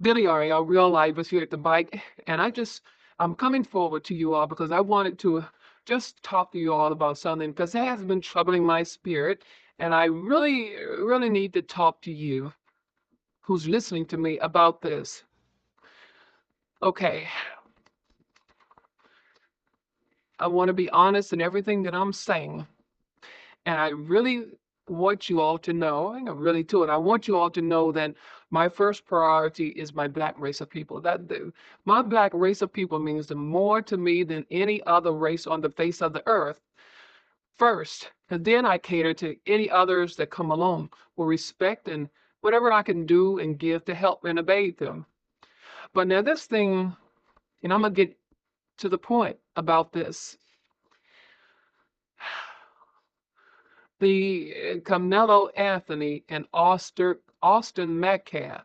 Billy Ariel, real life is here at the bike, and I'm coming forward to you all because I wanted to just talk to you all about something because it has been troubling my spirit, and I really need to talk to you who's listening to me about this. Okay, I want to be honest in everything that I'm saying, and I really want you all to know, I really do, and I want you all to know that my first priority is my black race of people. My black race of people means the more to me than any other race on the face of the earth first. And then I cater to any others that come along with respect and whatever I can do and give to help and obey them. But now this thing, and I'm gonna get to the point about this. The Carmelo Anthony and Austin Metcalf,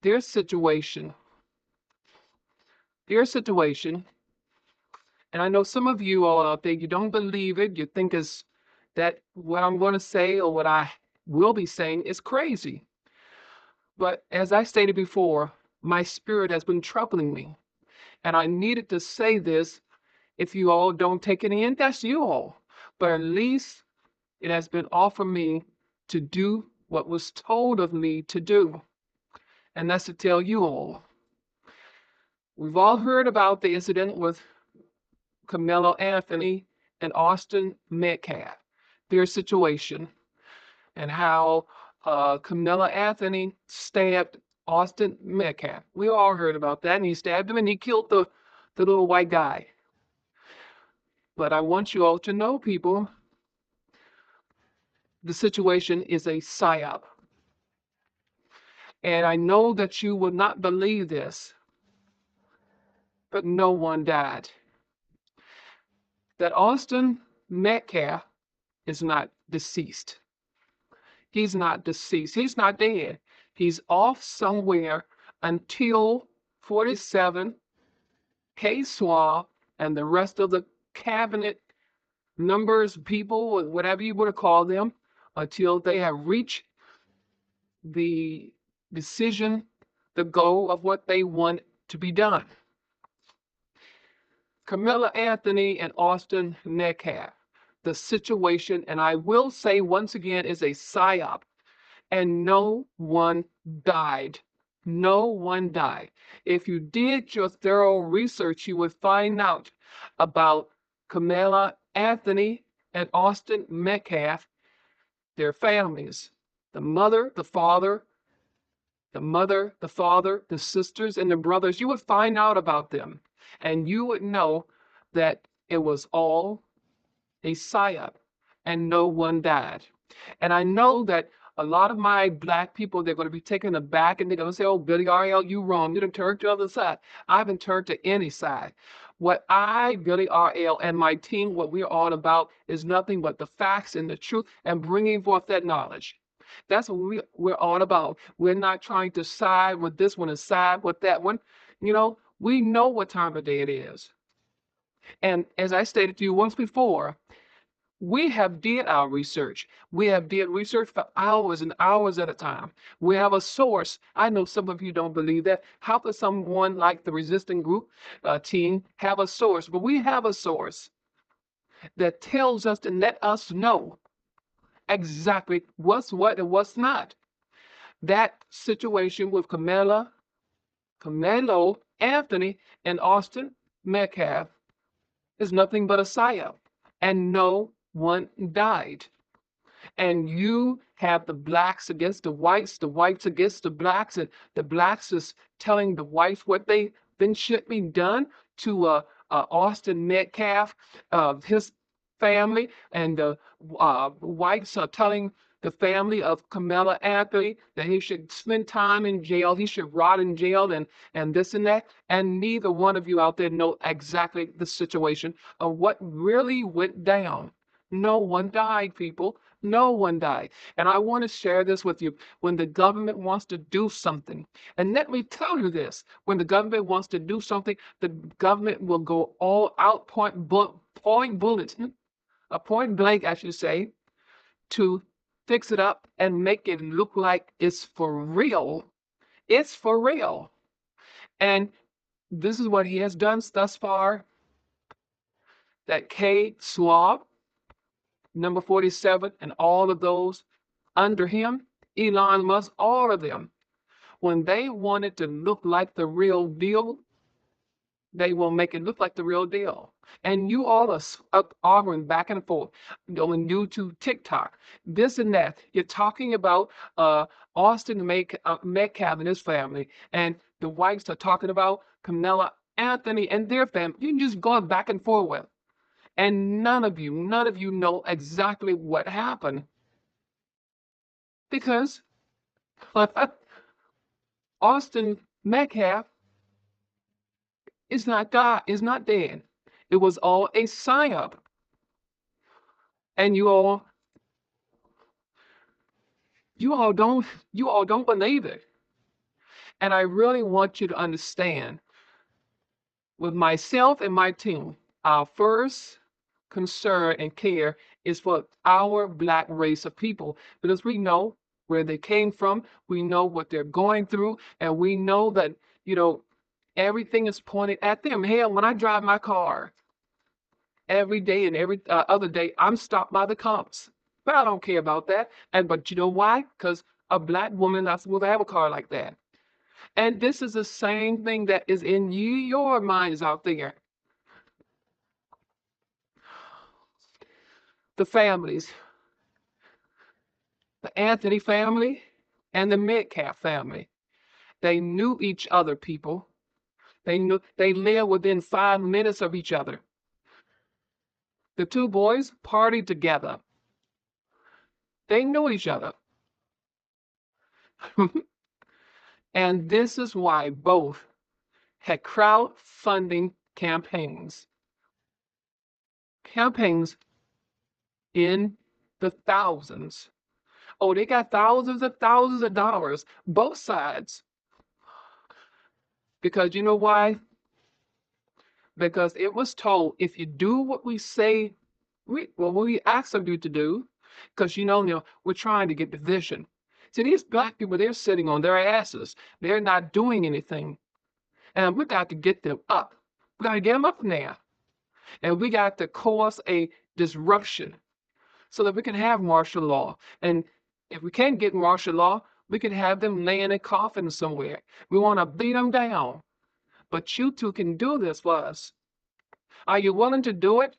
their situation, their situation, and I know some of you all out there, you don't believe it. You think is that what I'm going to say or what I will be saying is crazy. But as I stated before, my spirit has been troubling me. And I needed to say this. If you all don't take it in, that's you all. But at least it has been offered me to do what was told of me to do. And that's to tell you all. We've all heard about the incident with Carmelo Anthony and Austin Metcalf, their situation, and how Carmelo Anthony stabbed Austin Metcalf. We all heard about that, and he stabbed him and he killed the little white guy. But I want you all to know, people, the situation is a psyop. And I know that you will not believe this, but no one died. That Austin Metcalf is not deceased. He's not deceased. He's not dead. He's off somewhere until 47 K-Swab and the rest of the cabinet members, people, whatever you want to call them, until they have reached the decision, the goal of what they want to be done. Carmelo Anthony and Austin Metcalf, the situation, and I will say once again, is a psyop, and no one died. No one died. If you did your thorough research, you would find out about Carmelo Anthony and Austin Metcalf, their families, the mother, the father, the sisters, and the brothers. You would find out about them, and you would know that it was all a psyop, and no one died. And I know that a lot of my black people, they're going to be taken aback and they're going to say, oh, Billy Ariel, you wrong. You done turned to the other side. I haven't turned to any side. What I, Billy Ariel, and my team, what we're all about is nothing but the facts and the truth and bringing forth that knowledge. That's what we're all about. We're not trying to side with this one and side with that one. You know, we know what time of day it is. And as I stated to you once before, we have did our research. We have did research for hours and hours at a time. We have a source. I know some of you don't believe that. How could someone like the resistant group team have a source? But we have a source that tells us and let us know exactly what's what and what's not. That situation with Carmelo Anthony, and Austin Metcalf is nothing but a psyop, and no one died. And you have the blacks against the whites against the blacks, and the blacks is telling the whites what they then should be done to Austin Metcalf, his family, and the whites are telling the family of Carmelo Anthony that he should spend time in jail, he should rot in jail, and this and that. And neither one of you out there know exactly the situation of what really went down. No one died, people. No one died. And I want to share this with you. When the government wants to do something, and let me tell you this, when the government wants to do something, the government will go all out point blank, I should say, to fix it up and make it look like it's for real. It's for real. And this is what he has done thus far. That Psyop, number 47, and all of those under him, Elon Musk, all of them, when they want it to look like the real deal, they will make it look like the real deal. And you all are arguing back and forth on YouTube, TikTok, this and that. You're talking about Austin Metcalf and his family, and the whites are talking about Camilla Anthony and their family. You can just go back and forth with. And none of you know exactly what happened because Austin Metcalf is not dead. It was all a psyop. And you all don't believe it. And I really want you to understand, with myself and my team, our first concern and care is for our Black race of people, because we know where they came from, we know what they're going through, and we know that, everything is pointed at them. Hell, when I drive my car every day and every other day, I'm stopped by the cops. But I don't care about that. But you know why? Because a Black woman not supposed to have a car like that. And this is the same thing that is in your minds out there. The families, the Anthony family and the Metcalf family, they knew each other, people. They lived within 5 minutes of each other. The two boys partied together. They knew each other. And this is why both had crowdfunding campaigns. Campaigns in the thousands. Oh, they got thousands of dollars, both sides. Because you know why? Because it was told, if you do what we say, what we ask of you to do, because we're trying to get division. See, these Black people, they're sitting on their asses. They're not doing anything. And we got to get them up. We got to get them up in there. And we got to cause a disruption so that we can have martial law. And if we can't get martial law, we can have them laying in a coffin somewhere. We want to beat them down. But you two can do this for us. Are you willing to do it?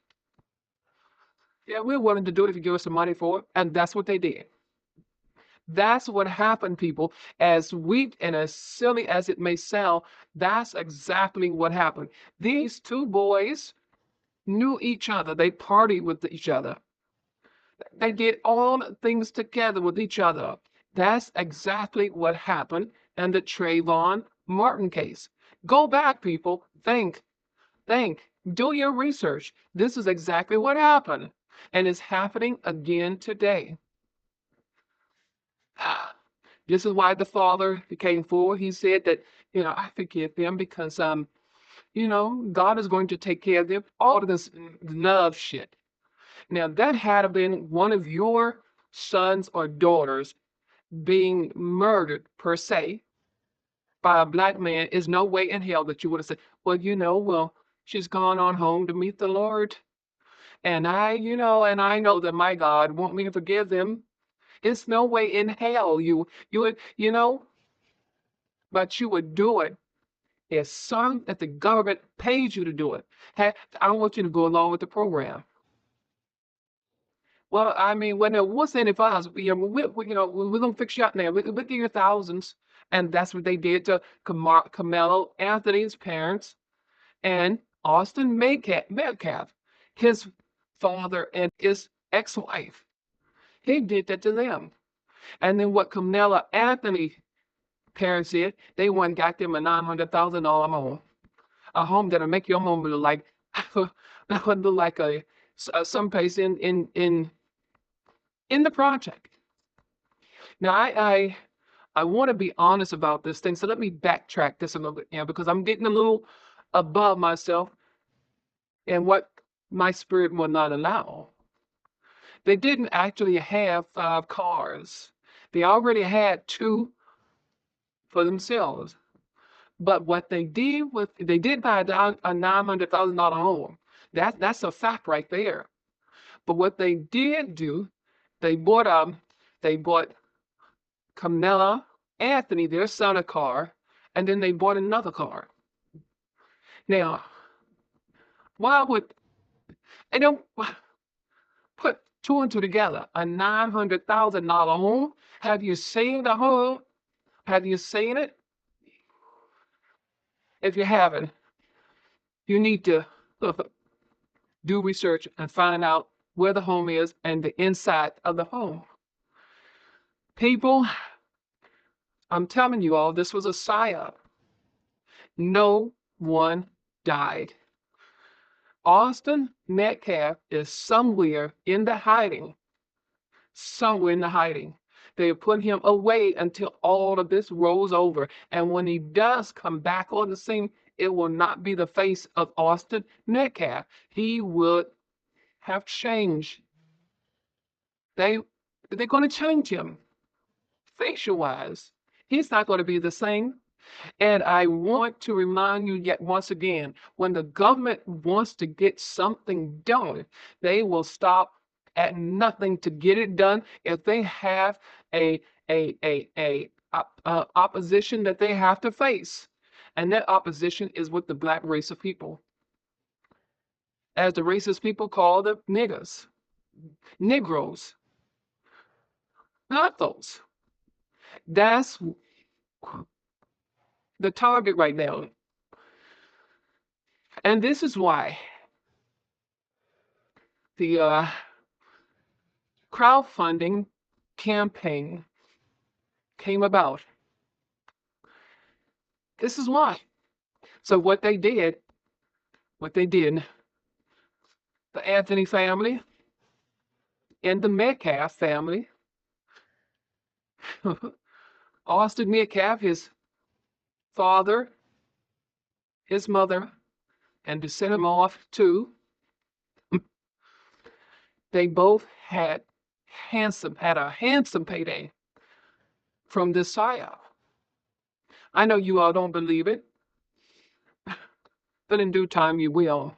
Yeah, we're willing to do it if you give us some money for it. And that's what they did. That's what happened, people. As weak and as silly as it may sound, that's exactly what happened. These two boys knew each other. They partied with each other. They did all things together with each other. That's exactly what happened in the Trayvon Martin case. Go back, people. Think. Do your research. This is exactly what happened. And it's happening again today. This is why the father came forward. He said that, I forgive them because, God is going to take care of them. All of this love shit. Now, that had been one of your sons or daughters being murdered, per se, by a Black man, is no way in hell that you would have said, well, she's gone on home to meet the Lord. And I know that my God want me to forgive them. It's no way in hell you would, but you would do it. It's something that the government pays you to do it. I want you to go along with the program. Well, I mean, what's in it for us? We're gonna fix you up now. We'll give you thousands, and that's what they did to Carmelo Anthony's parents and Austin Metcalf, his father and his ex-wife. He did that to them. And then what Carmelo Anthony parents did, they went and got them a $900,000 home, a home that'll make your home look like that would look like someplace in the project. Now, I want to be honest about this thing, so let me backtrack this a little bit, because I'm getting a little above myself and what my spirit will not allow. They didn't actually have 5 cars. They already had 2 for themselves. But what they did with they did buy a $900,000 home. That's a fact right there. But what they did do, they bought they bought Camilla Anthony, their son, a car, and then they bought another car. Now, why would they don't put two and two together? A $900,000 home? Have you seen the home? Have you seen it? If you haven't, you need to do research and find out where the home is and the inside of the home. People, I'm telling you all, this was a psyop. No one died. Austin Metcalf is somewhere in the hiding. Somewhere in the hiding. They put him away until all of this rolls over. And when he does come back on the scene, it will not be the face of Austin Metcalf. He would have changed. They're going to change him facial wise. He's not going to be the same. And I want to remind you yet once again, when the government wants to get something done, they will stop at nothing to get it done. If they have a opposition that they have to face, and that opposition is with the black race of people, as the racist people call the niggers, Negroes, not those. That's the target right now. And this is why the crowdfunding campaign came about. This is why. So what they did, the Anthony family and the Metcalf family, Austin Metcalf, his father, his mother, and to send him off too, they both had a handsome payday from this psyop. I know you all don't believe it, but in due time you will.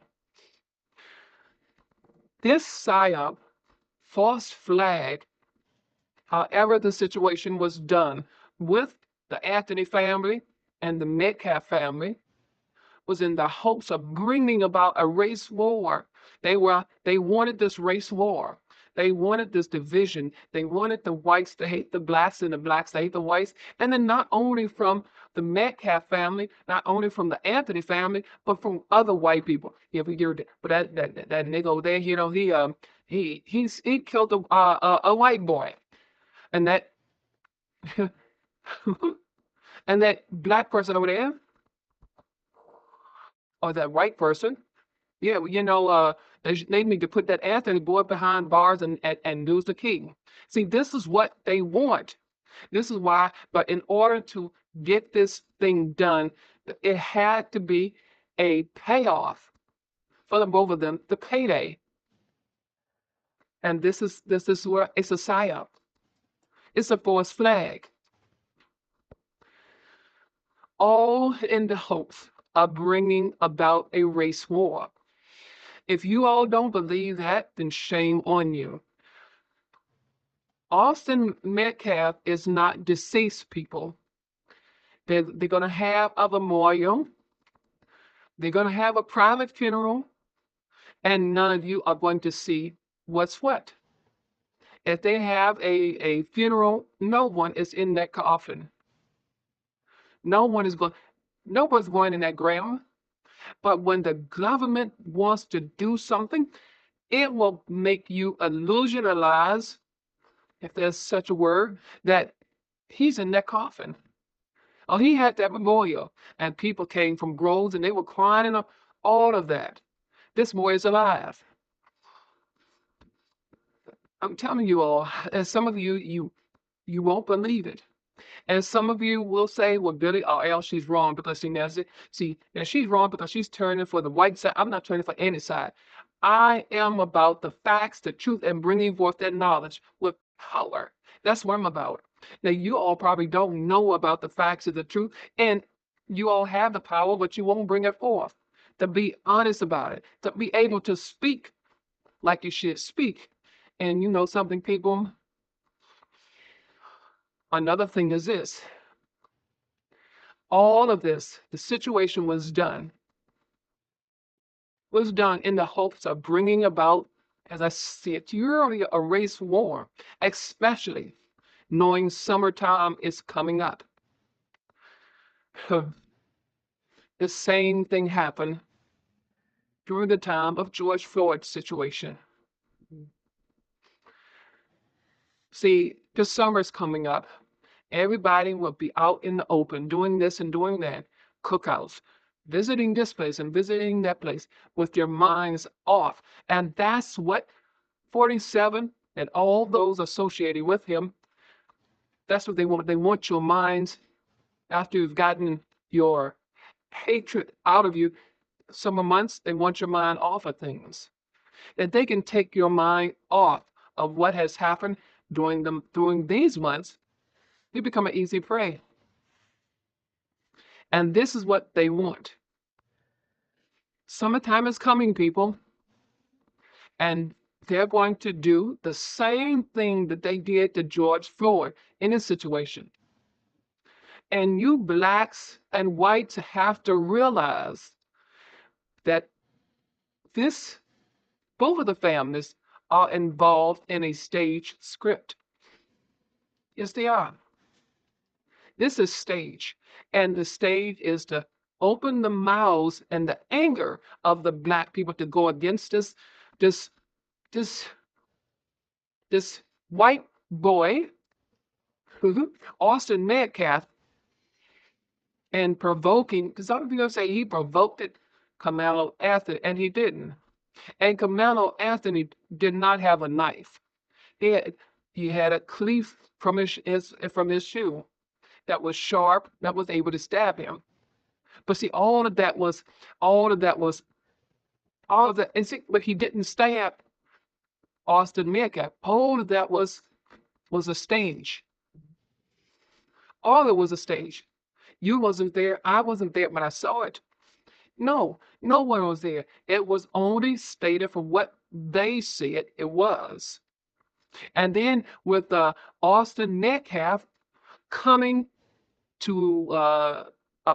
This psyop, false flag, however the situation was done with the Anthony family and the Metcalf family, was in the hopes of bringing about a race war. They wanted this race war. They wanted this division. They wanted the whites to hate the blacks and the blacks to hate the whites. And then not only from the Metcalf family, not only from the Anthony family, but from other white people. Yeah, but that nigga over there, you know, he killed a white boy, and that and that black person over there, or that white person, yeah, you know, they need to put that Anthony boy behind bars and lose the king. See, this is what they want. This is why, but in order to get this thing done, it had to be a payoff for the both of them, the payday. And this is where it's a psyop. It's a false flag. All in the hopes of bringing about a race war. If you all don't believe that, then shame on you. Austin Metcalf is not deceased, people. They're going to have a memorial. They're going to have a private funeral. And none of you are going to see what's what. If they have a funeral, no one is in that coffin. Nobody's going in that ground. But when the government wants to do something, it will make you illusionalize, if there's such a word, that he's in that coffin. Oh, he had that memorial, and people came from groves and they were crying and all of that. This boy is alive. I'm telling you all, and some of you won't believe it. And some of you will say, well, Billy, or else she's wrong because she's wrong because she's turning for the white side. I'm not turning for any side. I am about the facts, the truth, and bringing forth that knowledge with power. That's what I'm about. Now, you all probably don't know about the facts of the truth, and you all have the power, but you won't bring it forth. To be honest about it, to be able to speak like you should speak. And you know something, people? Another thing is this: all of this, the situation was done in the hopes of bringing about, as I said to you earlier, a race war, especially knowing summertime is coming up. The same thing happened during the time of George Floyd's situation. See, the summer's coming up. Everybody will be out in the open doing this and doing that, cookouts, visiting this place and visiting that place with your minds off. And that's what 47 and all those associated with him, that's what they want. They want your minds, after you've gotten your hatred out of you, summer months, they want your mind off of things. That they can take your mind off of what has happened during these months, you become an easy prey. And this is what they want. Summertime is coming, people, and they're going to do the same thing that they did to George Floyd in his situation. And you blacks and whites have to realize that this, both of the families are involved in a stage script. Yes, they are. This is stage, and the stage is to open the mouths and the anger of the black people to go against this, this, this white boy, Austin Metcalf, and provoking, because some people say he provoked it, Kamalo Anthony, and he didn't. And Kamalo Anthony did not have a knife. He had a cleave from his shoe that was sharp, that was able to stab him. But see, all of that was, and see, but he didn't stab Austin Metcalf. All of that was a stage. All of it was a stage. You wasn't there. I wasn't there when I saw it. No, no one was there. It was only stated for what they said it was. And then with Austin Metcalf coming to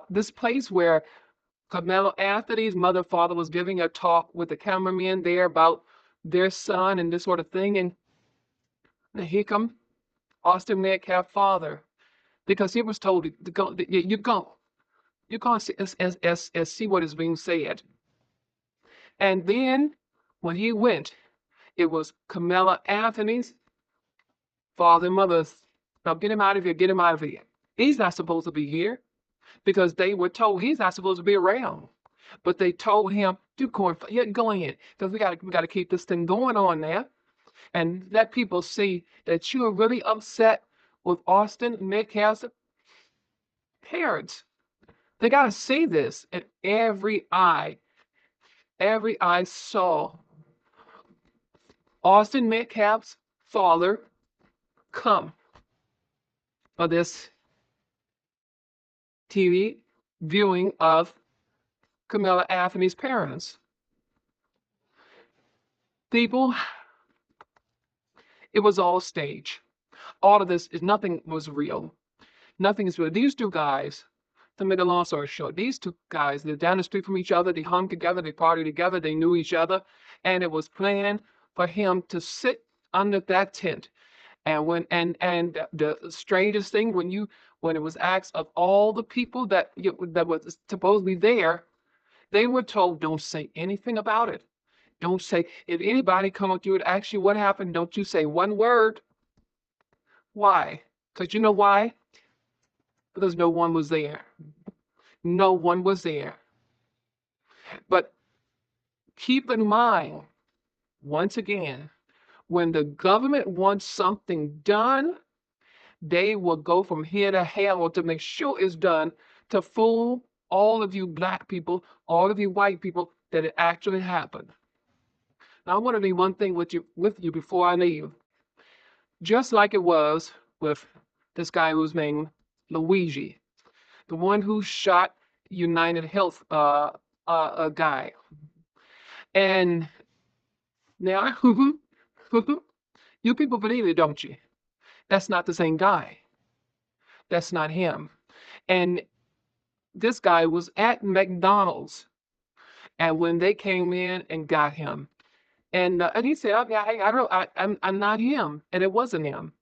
this place where Carmelo Anthony's mother, father was giving a talk with the cameraman there about their son and this sort of thing. And here come Austin Metcalf father, because he was told to go, you go. You can't see, see what is being said. And then when he went, it was Carmelo Anthony's father and mother's. Now get him out of here, get him out of here. He's not supposed to be here, because they were told he's not supposed to be around. But they told him, do corn, go in, because we gotta keep this thing going on there, and let people see that you are really upset with Austin Metcalf's parents. They gotta see this, and every eye saw Austin Metcalf's father come for this TV viewing of Carmelo Anthony's parents. People, it was all stage. All of this nothing was real. Nothing is real. These two guys, to make a long story short, these two guys, they're down the street from each other, they hung together, they partied together, they knew each other, and it was planned for him to sit under that tent. And the strangest thing, when it was asked of all the people that was supposedly there, they were told, don't say anything about it. Don't say, if anybody come up to you and ask you what happened, don't you say one word. Why? Because you know why? Because no one was there. No one was there. But keep in mind, once again, when the government wants something done, they will go from here to hell to make sure it's done, to fool all of you black people, all of you white people, that it actually happened. Now, I want to leave one thing with you before I leave. Just like it was with This guy who's named Luigi, the one who shot United Health a guy. And now, you people believe it, don't you? That's not the same guy. That's not him. And this guy was at McDonald's, and when they came in and got him, and he said, "Okay, I'm not him," and it wasn't him.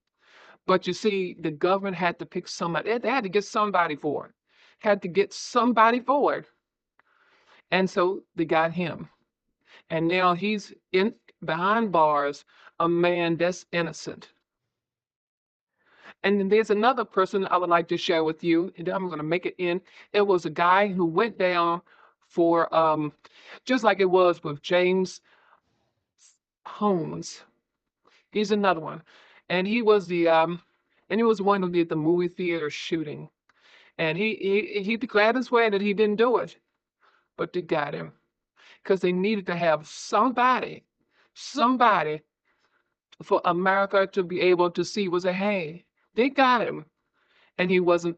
But you see, the government had to pick somebody. They had to get somebody for it. Had to get somebody for it, and so they got him. And now he's in behind bars, a man that's innocent. And then there's another person I would like to share with you, and I'm going to make it in. It was a guy who went down for just like it was with James Holmes. He's another one, and he was one who did the movie theater shooting, and he declared his way that he didn't do it, but they got him because they needed to have somebody for America to be able to see was a hey, they got him, and he wasn't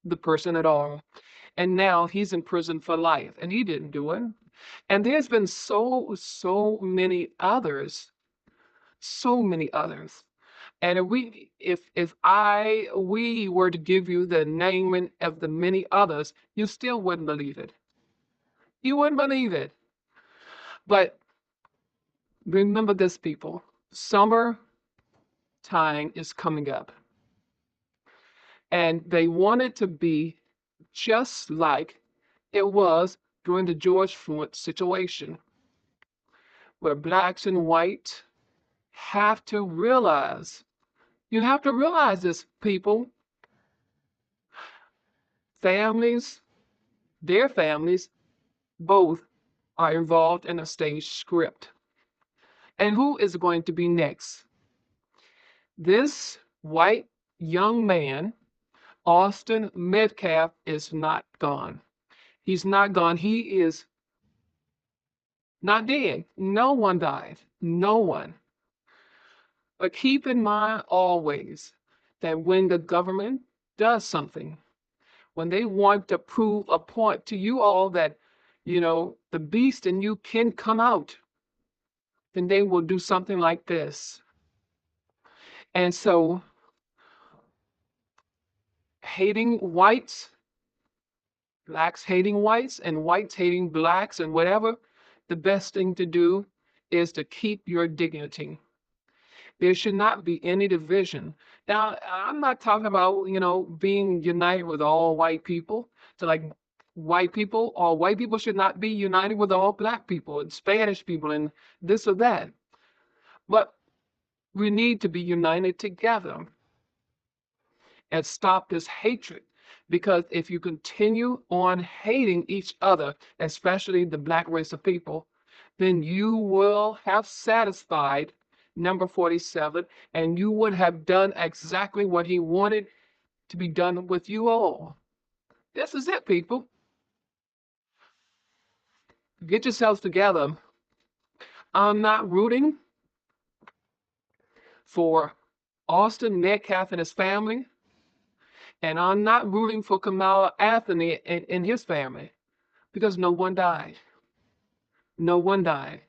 the person at all. And now he's in prison for life, and he didn't do it. And there's been so many others, so many others. And if we were to give you the name of the many others, you still wouldn't believe it. You wouldn't believe it. But remember this, people. Summer time is coming up. And they want it to be just like it was during the George Floyd situation, where blacks and whites have to realize, you have to realize this, people, families, their families, both are involved in a stage script. And who is going to be next? This white young man, Austin Metcalf, is not gone. He's not gone. He is not dead. No one died. No one. But keep in mind always that when the government does something, when they want to prove a point to you all that, the beast in you can come out, then they will do something like this. And so, hating whites, blacks hating whites, and whites hating blacks, and whatever, the best thing to do is to keep your dignity. There should not be any division. Now, I'm not talking about, being united with all white people. So, like, white people, or white people should not be united with all black people and Spanish people and this or that. But we need to be united together and stop this hatred. Because if you continue on hating each other, especially the black race of people, then you will have satisfied number 47, and you would have done exactly what he wanted to be done with you all. This is it, people. Get yourselves together. I'm not rooting for Austin Metcalf and his family, and I'm not rooting for Kamala Anthony and his family, because no one died. No one died.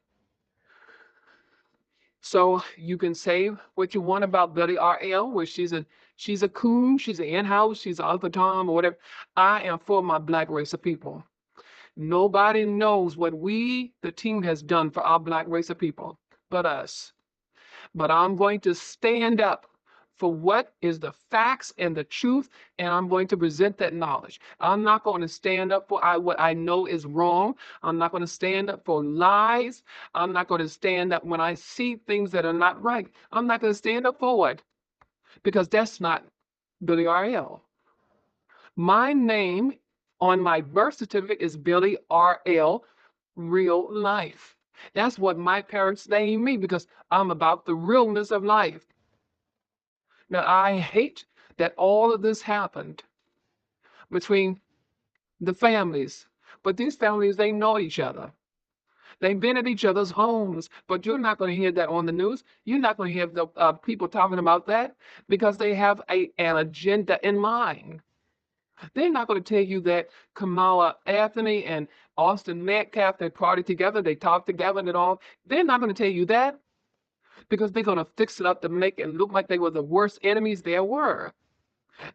So you can say what you want about Betty R.L., where she's a coon, she's an in-house, she's an Uncle Tom, or whatever. I am for my black race of people. Nobody knows what we, the team, has done for our black race of people but us. But I'm going to stand up for what is the facts and the truth, and I'm going to present that knowledge. I'm not going to stand up for what I know is wrong. I'm not going to stand up for lies. I'm not going to stand up when I see things that are not right. I'm not going to stand up for it, because that's not Billy R.L. My name on my birth certificate is Billy R.L. Real Life. That's what my parents named me, because I'm about the realness of life. Now, I hate that all of this happened between the families, but these families, they know each other. They've been at each other's homes, but you're not going to hear that on the news. You're not going to hear the people talking about that because they have an agenda in mind. They're not going to tell you that Kamala Anthony and Austin Metcalf, they party together, they talk together and all. They're not going to tell you that because they're going to fix it up to make it look like they were the worst enemies there were.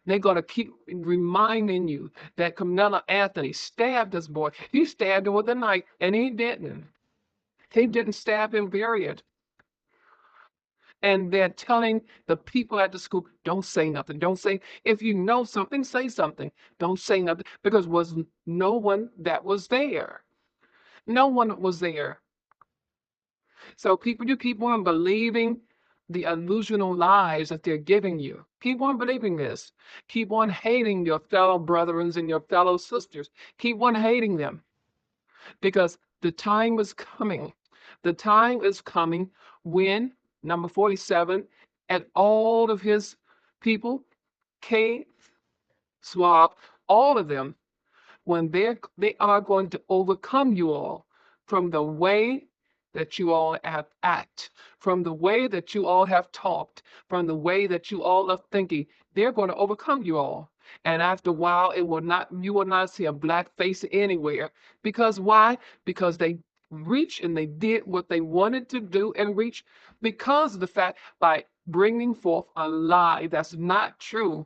They're going to keep reminding you that Kamala Anthony stabbed this boy. He stabbed him with a knife, and he didn't. He didn't stab him, period. And they're telling the people at the school, don't say nothing. Don't say, if you know something, say something. Don't say nothing because was no one that was there. No one was there. So people, you keep on believing the illusional lies that they're giving you. Keep on believing this. Keep on hating your fellow brethren and your fellow sisters. Keep on hating them because the time is coming. The time is coming when number 47 and all of his people, K, Swab, all of them, when they are going to overcome you all from the way that you all have act, from the way that you all have talked, from the way that you all are thinking, they're going to overcome you all. And after a while, you will not see a black face anywhere. Because why? Because they reached and they did what they wanted to do and reach because of the fact by bringing forth a lie that's not true,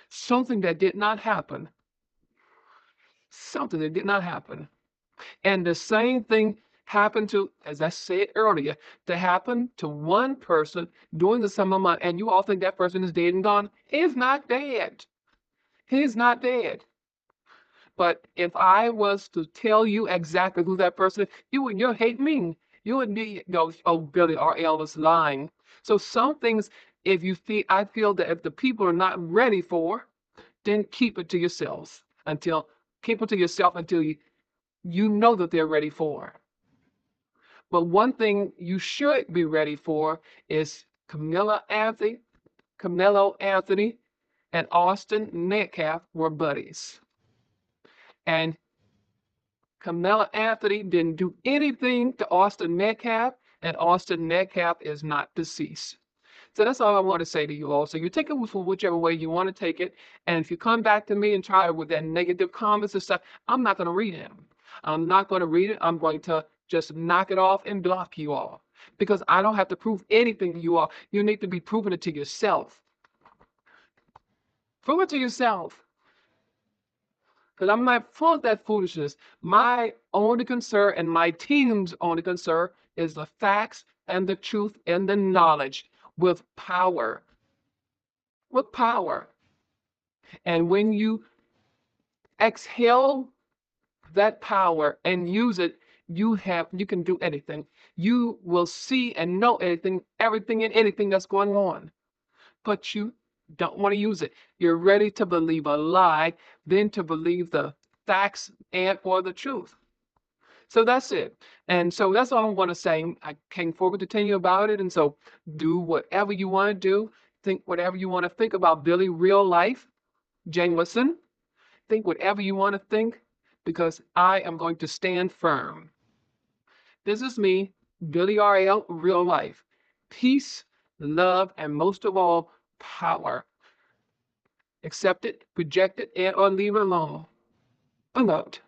something that did not happen. Something that did not happen. And the same thing happened to, as I said earlier, to happen to one person during the summer month, and you all think that person is dead and gone. He's not dead. He's not dead. But if I was to tell you exactly who that person is, you'll hate me. You would be, go, oh, Billy R.L. is lying. So some things, if you feel, I feel that if the people are not ready for, then keep it to yourselves keep it to yourself until you know that they're ready for. But one thing you should be ready for is Canelo Anthony, and Austin Metcalf were buddies. And Canelo Anthony didn't do anything to Austin Metcalf, and Austin Metcalf is not deceased. So that's all I want to say to you all. So you take it for whichever way you want to take it. And if you come back to me and try with that negative comments and stuff, I'm not going to read it. I'm not going to read it. I'm going to just knock it off and block you all. Because I don't have to prove anything to you all. You need to be proving it to yourself. Prove it to yourself. Because I'm not full of that foolishness. My only concern and my team's only concern is the facts and the truth and the knowledge with power. With power. And when you exhale that power and use it, you can do anything. You will see and know everything and anything that's going on. But you don't want to use it. You're ready to believe a lie than to believe the facts and or the truth. So that's it. And so that's all I want to say. I came forward to tell you about it. And so do whatever you want to do. Think whatever you want to think about Billy real life. Jameson. Think whatever you want to think because I am going to stand firm. This is me, Billy R.L. real life. Peace, love, and most of all, power. Accept it, reject it, and or leave it alone. Unquote.